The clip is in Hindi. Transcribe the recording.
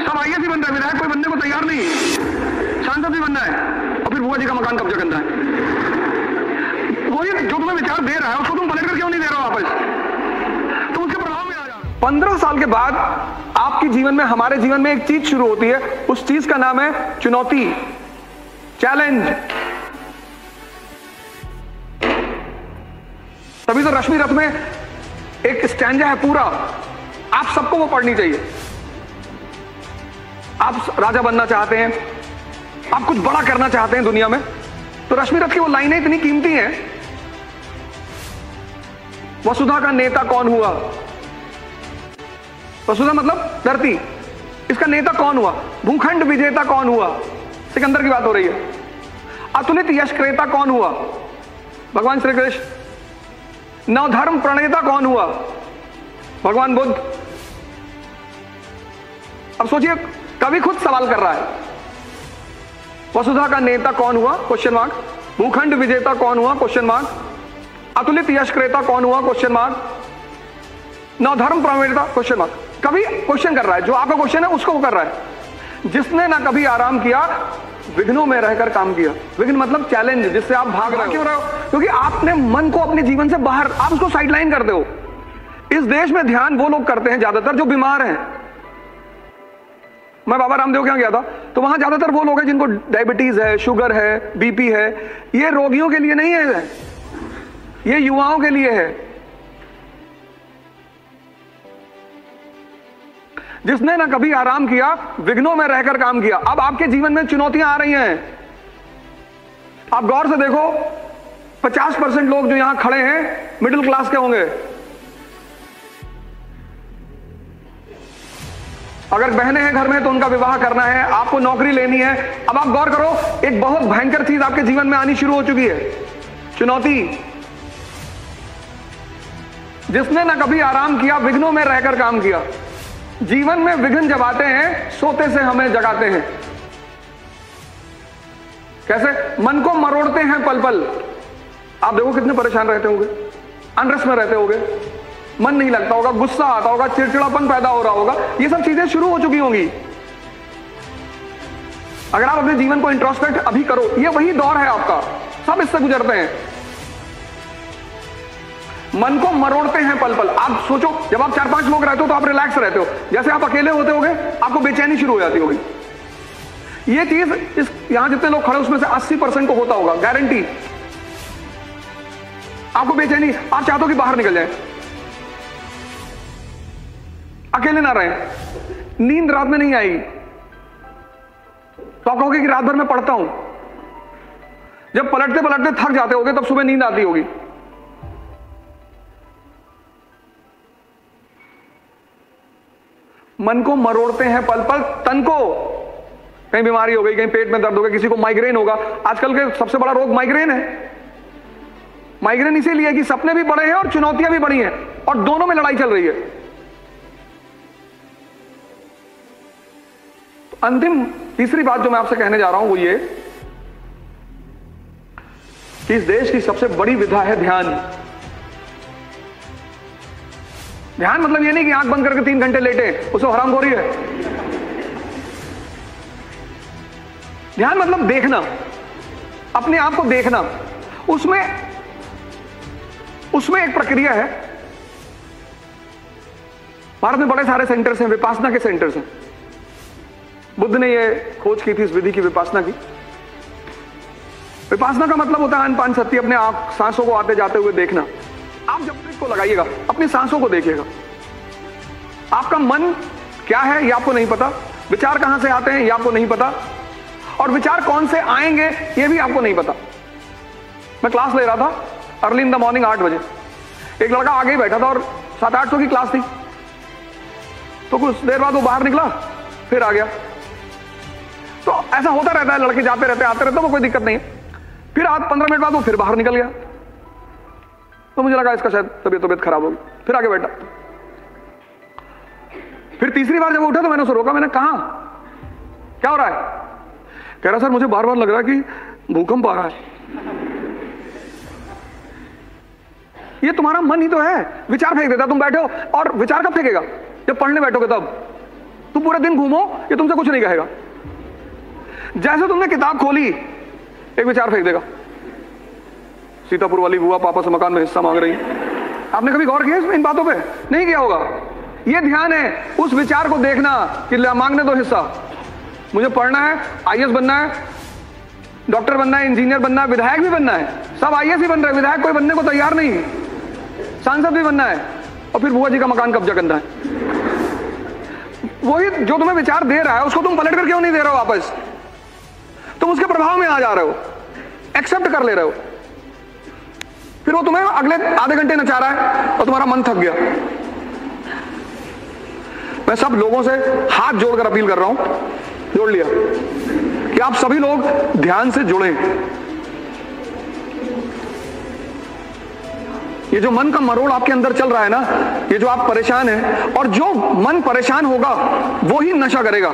सब आईएएस ही बन रहा है, विधायक कोई बनने को तैयार नहीं, सांसद भी बनना है और फिर बुआ जी का मकान कब्जा करना है। वही जो तुम्हें विचार दे रहा है उसको तुम पलट कर क्यों नहीं दे रहे हो वापस? तुम उसके प्रभाव में आ जाओ। 15 साल के बाद आपके जीवन में, हमारे जीवन में एक चीज शुरू होती है, उस चीज का नाम है चुनौती, चैलेंज। तभी तो रश्मि रथ में एक स्टैंजा है पूरा, आप सबको वो पढ़नी चाहिए। आप राजा बनना चाहते हैं, आप कुछ बड़ा करना चाहते हैं दुनिया में, तो रश्मि रथ की वो लाइनें इतनी कीमती हैं। वसुधा का नेता कौन हुआ? वसुधा मतलब धरती, इसका नेता कौन हुआ? भूखंड विजेता कौन हुआ? सिकंदर की बात हो रही है। अतुलित यश क्रेता कौन हुआ? भगवान श्री कृष्ण। नवधर्म प्रणेता कौन हुआ? भगवान बुद्ध। अब सोचिए, कवि खुद सवाल कर रहा है, वसुधा का नेता कौन हुआ? Question mark. भूखंड विजेता कौन हुआ? Question mark. अतुलित यश क्रेता कौन हुआ? Question mark. नवधर्म प्रणेता? Question mark. कवि क्वेश्चन कर रहा है, जो आपका क्वेश्चन है उसको वो कर रहा है। जिसने ना कभी आराम किया, विघ्नों में रहकर काम किया। विघ्न मतलब चैलेंज, जिससे आप भाग रहे हो। क्यों रहे हो? क्योंकि आपने मन को अपने जीवन से बाहर, आप उसको साइडलाइन करते हो। इस देश में ध्यान वो लोग करते हैं ज्यादातर जो बीमार हैं। मैं बाबा रामदेव के यहाँ गया था, तो वहां ज्यादातर वो लोग हैं जिनको डायबिटीज है, शुगर है, बीपी है। ये रोगियों के लिए नहीं है, ये युवाओं के लिए है। जिसने ना कभी आराम किया, विघ्नों में रहकर काम किया। अब आपके जीवन में चुनौतियां आ रही हैं, आप गौर से देखो। 50% लोग जो यहां खड़े हैं मिडिल क्लास के होंगे। अगर बहनें हैं घर में तो उनका विवाह करना है, आपको नौकरी लेनी है। अब आप गौर करो, एक बहुत भयंकर चीज आपके जीवन में आनी शुरू हो चुकी है, चुनौती। जिसने ना कभी आराम किया, विघ्नों में रहकर काम किया। जीवन में विघ्न जब आते हैं, सोते से हमें जगाते हैं। कैसे? मन को मरोड़ते हैं पल पल। आप देखो कितने परेशान रहते होंगे, अनरस में रहते होंगे, मन नहीं लगता होगा, गुस्सा आता होगा, चिड़चिड़ापन पैदा हो रहा होगा। ये सब चीजें शुरू हो चुकी होंगी। अगर आप अपने जीवन को इंट्रोस्पेक्ट अभी करो, ये वही दौर है आपका, सब इससे गुजरते हैं। मन को मरोड़ते हैं पल पल। आप सोचो, जब आप 4-5 लोग रहते हो तो आप रिलैक्स रहते हो। जैसे आप अकेले होते होगे, आपको बेचैनी शुरू हो जाती होगी। ये चीज इस यहां जितने लोग खड़े उसमें से 80% को होता होगा, गारंटी। आपको बेचैनी, आप चाहते हो कि बाहर निकल जाए, अकेले ना रहे। नींद रात में नहीं आएगी तो आप कहोगे कि रात भर मैं पढ़ता हूं। जब पलटते पलटते थक जाते होगे तब सुबह नींद आती होगी। मन को मरोड़ते हैं पल पल, तन को कहीं बीमारी हो गई, कहीं पेट में दर्द हो गया, किसी को माइग्रेन होगा। आजकल के सबसे बड़ा रोग माइग्रेन है। माइग्रेन इसीलिए कि सपने भी बड़े हैं और चुनौतियां भी बड़ी हैं, और दोनों में लड़ाई चल रही है। तो अंतिम तीसरी बात जो मैं आपसे कहने जा रहा हूं वो ये कि इस देश की सबसे बड़ी विधा है ध्यान। ध्यान मतलब ये नहीं कि आंख बंद करके 3 घंटे लेटे, उसको हरामखोरी है। ध्यान मतलब देखना, अपने आप को देखना। उसमें एक प्रक्रिया है। भारत में बड़े सारे सेंटर्स हैं, विपासना के सेंटर्स हैं। बुद्ध ने ये खोज की थी इस विधि की, विपासना की। विपासना का मतलब होता है अनपान सत्य, अपने आप सांसों को आते जाते हुए देखना। आप जब ट्रिक को लगाइएगा, अपनी सांसों को देखिएगा। आपका मन क्या है ये आपको नहीं पता, विचार कहां से आते हैं ये आपको नहीं पता, और विचार कौन से आएंगे ये भी आपको नहीं पता। मैं क्लास ले रहा था अर्ली इन द मॉर्निंग 8 बजे। एक लड़का आगे ही बैठा था और 700-800 की क्लास थी। तो कुछ देर बाद वो बाहर निकला, फिर आ गया। तो ऐसा होता रहता है, लड़के जाते रहते आते रहते, वो कोई दिक्कत नहीं है। फिर 15 मिनट बाद वो फिर बाहर निकल गया। तो मुझे लगा इसका शायद तबीयत खराब होगी, फिर आगे बैठा। फिर तीसरी बार जब वो उठा तो मैंने उसे रोका। मैंने कहा क्या हो रहा है? कह रहा सर मुझे बार बार लग रहा है कि भूकंप आ रहा है। ये तुम्हारा मन ही तो है, विचार फेंक देता। तुम बैठे हो और विचार कब फेंकेगा? जब पढ़ने बैठोगे तब तुम पूरे दिन घूमो, ये तुमसे कुछ नहीं कहेगा। जैसे तुमने किताब खोली, एक विचार फेंक देगा, सीतापुर वाली बुआ पापा से मकान में हिस्सा मांग रही है। आपने कभी गौर किया इन बातों पे? नहीं किया होगा। ये ध्यान है उस विचार को देखना कि मांगने दो हिस्सा, मुझे पढ़ना है, आईएएस बनना है, डॉक्टर बनना है, इंजीनियर बनना है, विधायक भी बनना है। सब आईएएस ही बन रहे हैं, विधायक कोई बनने को तैयार नहीं, सांसद भी बनना है, और फिर बुआ जी का मकान कब्जा करना है। वही जो तुम्हें विचार दे रहा है उसको तुम पलट कर क्यों नहीं दे रहे हो वापस? तुम उसके प्रभाव में आ जा रहे हो, एक्सेप्ट कर ले रहे हो, फिर वो तुम्हें अगले आधे घंटे नचा रहा है और तुम्हारा मन थक गया। मैं सब लोगों से हाथ जोड़कर अपील कर रहा हूं, जोड़ लिया, कि आप सभी लोग ध्यान से जुड़ें। ये जो मन का मरोड़ आपके अंदर चल रहा है ना, ये जो आप परेशान हैं, और जो मन परेशान होगा वो ही नशा करेगा।